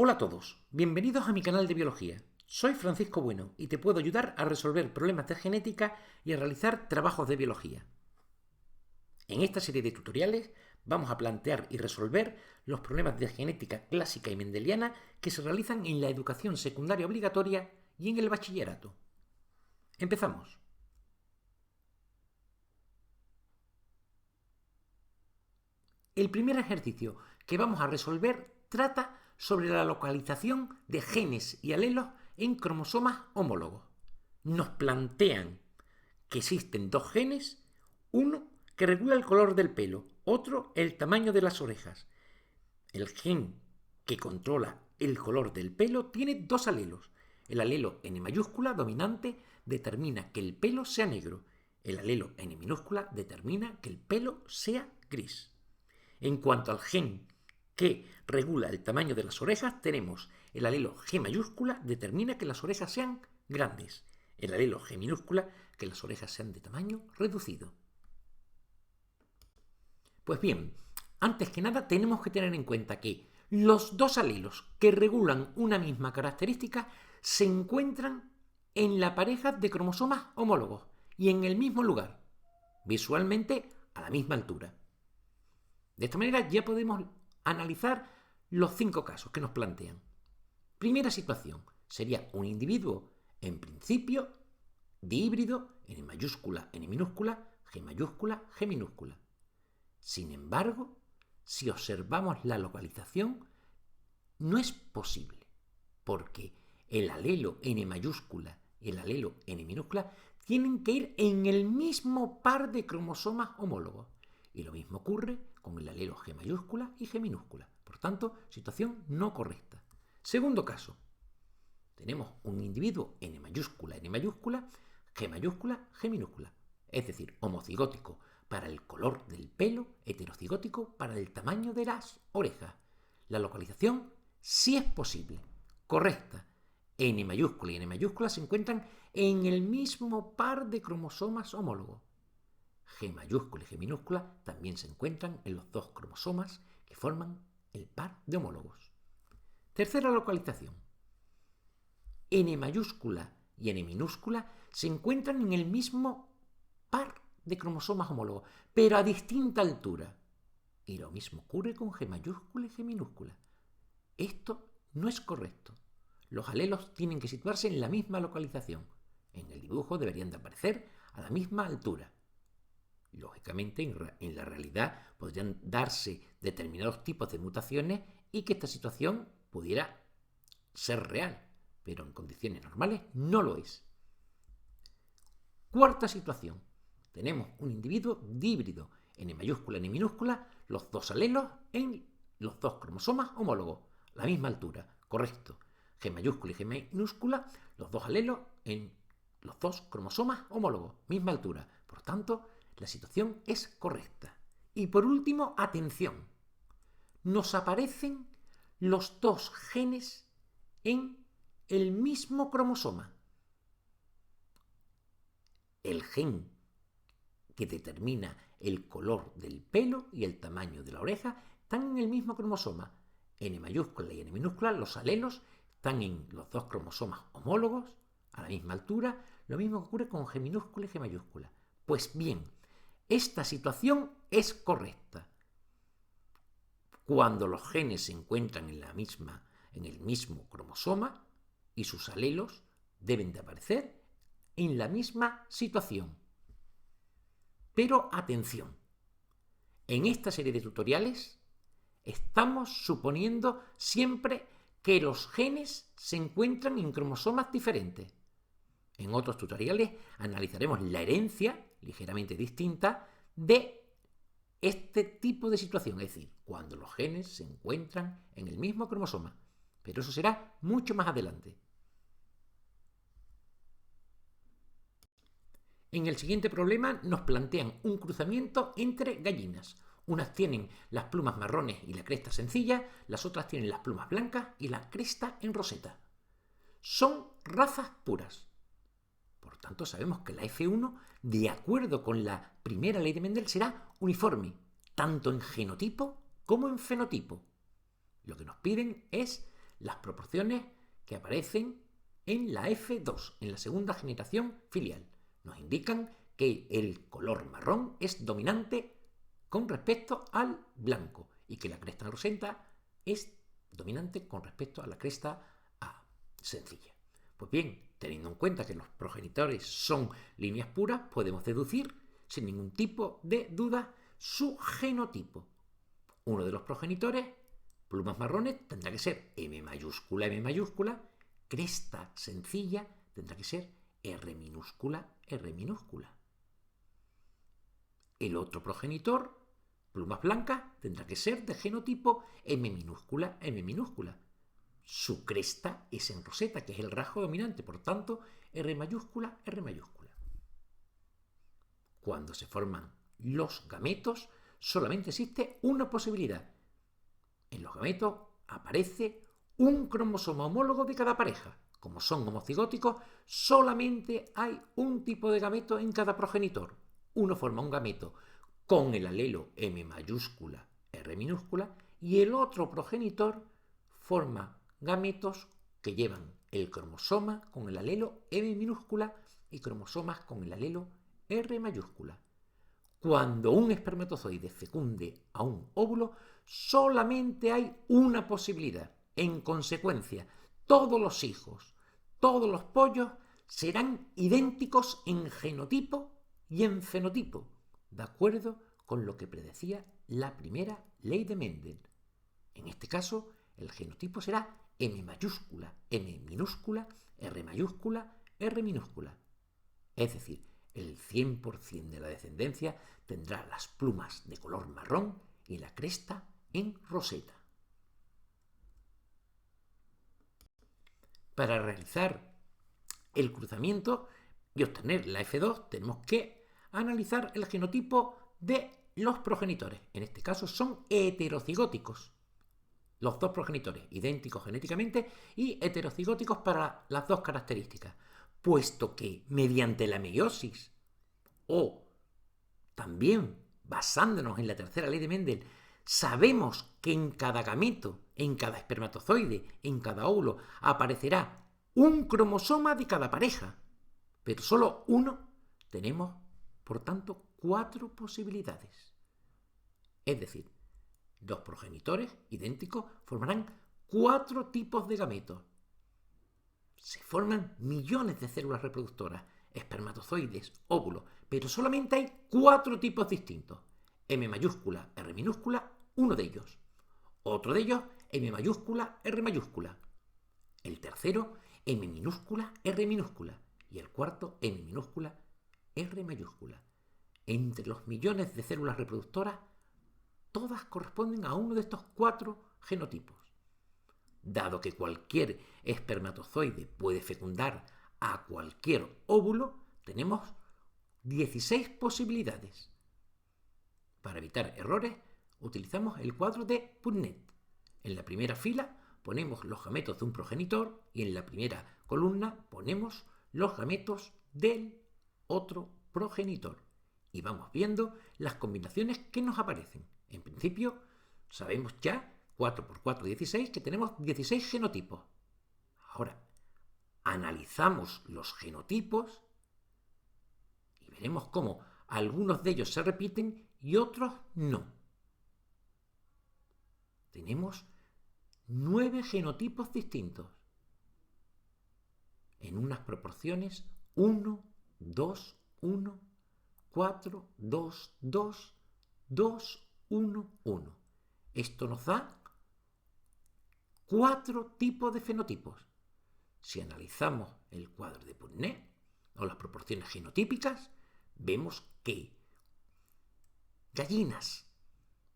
Hola a todos, bienvenidos a mi canal de biología. Soy Francisco Bueno y te puedo ayudar a resolver problemas de genética y a realizar trabajos de biología. En esta serie de tutoriales vamos a plantear y resolver los problemas de genética clásica y mendeliana que se realizan en la educación secundaria obligatoria y en el bachillerato. Empezamos. El primer ejercicio que vamos a resolver trata sobre la localización de genes y alelos en cromosomas homólogos. Nos plantean que existen dos genes, uno que regula el color del pelo, otro el tamaño de las orejas. El gen que controla el color del pelo tiene dos alelos. El alelo N mayúscula dominante determina que el pelo sea negro. El alelo N minúscula determina que el pelo sea gris. En cuanto al gen que regula el tamaño de las orejas, tenemos el alelo G mayúscula determina que las orejas sean grandes. El alelo G minúscula que las orejas sean de tamaño reducido. Pues bien, antes que nada tenemos que tener en cuenta que los dos alelos que regulan una misma característica se encuentran en la pareja de cromosomas homólogos y en el mismo lugar, visualmente a la misma altura. De esta manera ya podemos analizar los 5 casos que nos plantean. Primera situación, sería un individuo, en principio, dihíbrido, N mayúscula, N minúscula, G mayúscula, G minúscula. Sin embargo, si observamos la localización, no es posible, porque el alelo N mayúscula y el alelo N minúscula tienen que ir en el mismo par de cromosomas homólogos. Y lo mismo ocurre con el alelo G mayúscula y G minúscula. Por tanto, situación no correcta. Segundo caso. Tenemos un individuo N mayúscula, N mayúscula, G mayúscula, G minúscula. Es decir, homocigótico para el color del pelo, heterocigótico para el tamaño de las orejas. La localización sí es posible, correcta. N mayúscula y N mayúscula se encuentran en el mismo par de cromosomas homólogos. G mayúscula y G minúscula también se encuentran en los dos cromosomas que forman el par de homólogos. Tercera localización. N mayúscula y N minúscula se encuentran en el mismo par de cromosomas homólogos, pero a distinta altura. Y lo mismo ocurre con G mayúscula y G minúscula. Esto no es correcto. Los alelos tienen que situarse en la misma localización. En el dibujo deberían de aparecer a la misma altura. Lógicamente, en la realidad podrían darse determinados tipos de mutaciones y que esta situación pudiera ser real, pero en condiciones normales no lo es. Cuarta situación. Tenemos un individuo dihíbrido, N mayúscula, N minúscula, los dos alelos en los dos cromosomas homólogos, la misma altura, correcto. G mayúscula y G minúscula, los dos alelos en los dos cromosomas homólogos, misma altura. Por tanto, la situación es correcta. Y por último, atención, nos aparecen los dos genes en el mismo cromosoma. El gen que determina el color del pelo y el tamaño de la oreja están en el mismo cromosoma. N mayúscula y N minúscula, los alelos, están en los dos cromosomas homólogos, a la misma altura. Lo mismo ocurre con G minúscula y G mayúscula. Pues bien, esta situación es correcta. Cuando los genes se encuentran en el mismo cromosoma y sus alelos deben de aparecer en la misma situación. Pero atención, en esta serie de tutoriales estamos suponiendo siempre que los genes se encuentran en cromosomas diferentes. En otros tutoriales analizaremos la herencia, ligeramente distinta, de este tipo de situación, es decir, cuando los genes se encuentran en el mismo cromosoma. Pero eso será mucho más adelante. En el siguiente problema nos plantean un cruzamiento entre gallinas. Unas tienen las plumas marrones y la cresta sencilla, las otras tienen las plumas blancas y la cresta en roseta. Son razas puras. Por tanto, sabemos que la F1, de acuerdo con la primera ley de Mendel, será uniforme, tanto en genotipo como en fenotipo. Lo que nos piden es las proporciones que aparecen en la F2, en la segunda generación filial. Nos indican que el color marrón es dominante con respecto al blanco y que la cresta roseta es dominante con respecto a la cresta A sencilla. Pues bien, teniendo en cuenta que los progenitores son líneas puras, podemos deducir sin ningún tipo de duda su genotipo. Uno de los progenitores, plumas marrones, tendrá que ser M mayúscula, cresta sencilla tendrá que ser R minúscula. El otro progenitor, plumas blancas, tendrá que ser de genotipo M minúscula. Su cresta es en roseta, que es el rasgo dominante, por tanto, R mayúscula. Cuando se forman los gametos, solamente existe una posibilidad. En los gametos aparece un cromosoma homólogo de cada pareja. Como son homocigóticos, solamente hay un tipo de gameto en cada progenitor. Uno forma un gameto con el alelo M mayúscula, R minúscula, y el otro progenitor forma gametos que llevan el cromosoma con el alelo M minúscula y cromosomas con el alelo R mayúscula. Cuando un espermatozoide fecunde a un óvulo, solamente hay una posibilidad. En consecuencia, todos los hijos, todos los pollos serán idénticos en genotipo y en fenotipo, de acuerdo con lo que predecía la primera ley de Mendel. En este caso, el genotipo será M mayúscula, M minúscula, R mayúscula, R minúscula. Es decir, el 100% de la descendencia tendrá las plumas de color marrón y la cresta en roseta. Para realizar el cruzamiento y obtener la F2 tenemos que analizar el genotipo de los progenitores. En este caso son heterocigóticos. Los dos progenitores, idénticos genéticamente y heterocigóticos para las dos características, puesto que mediante la meiosis o también basándonos en la tercera ley de Mendel, sabemos que en cada gameto, en cada espermatozoide, en cada óvulo, aparecerá un cromosoma de cada pareja, pero solo uno, tenemos, por tanto, 4 posibilidades. Es decir, los progenitores idénticos formarán 4 tipos de gametos. Se forman millones de células reproductoras, espermatozoides, óvulos, pero solamente hay 4 tipos distintos. M mayúscula, R minúscula, uno de ellos. Otro de ellos, M mayúscula, R mayúscula. El tercero, M minúscula, R minúscula. Y el cuarto, M minúscula, R mayúscula. Entre los millones de células reproductoras, todas corresponden a uno de estos 4 genotipos. Dado que cualquier espermatozoide puede fecundar a cualquier óvulo, tenemos 16 posibilidades. Para evitar errores, utilizamos el cuadro de Punnett. En la primera fila ponemos los gametos de un progenitor y en la primera columna ponemos los gametos del otro progenitor. Y vamos viendo las combinaciones que nos aparecen. En principio, sabemos ya 4 por 4, 16, que tenemos 16 genotipos. Ahora, analizamos los genotipos y veremos cómo algunos de ellos se repiten y otros no. Tenemos 9 genotipos distintos en unas proporciones 1, 2, 1, 4, 2, 2, 2, 1, 1. Esto nos da 4 tipos de fenotipos. Si analizamos el cuadro de Punnett o las proporciones genotípicas, vemos que gallinas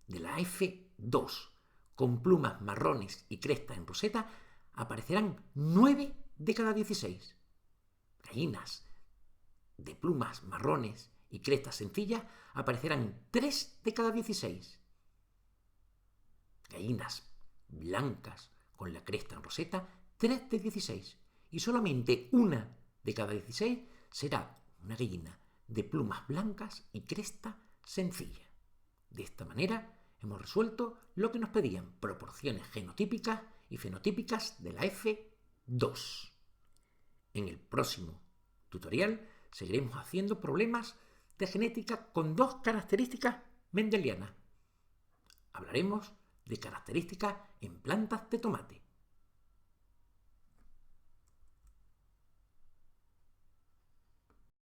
de la F2 con plumas marrones y cresta en roseta aparecerán 9 de cada 16. Gallinas de plumas marrones y crestas sencillas aparecerán 3 de cada 16. Gallinas blancas con la cresta en roseta, 3 de 16. Y solamente una de cada 16 será una gallina de plumas blancas y cresta sencilla. De esta manera hemos resuelto lo que nos pedían, proporciones genotípicas y fenotípicas de la F2. En el próximo tutorial seguiremos haciendo problemas de genética con dos características mendelianas. Hablaremos de características en plantas de tomate.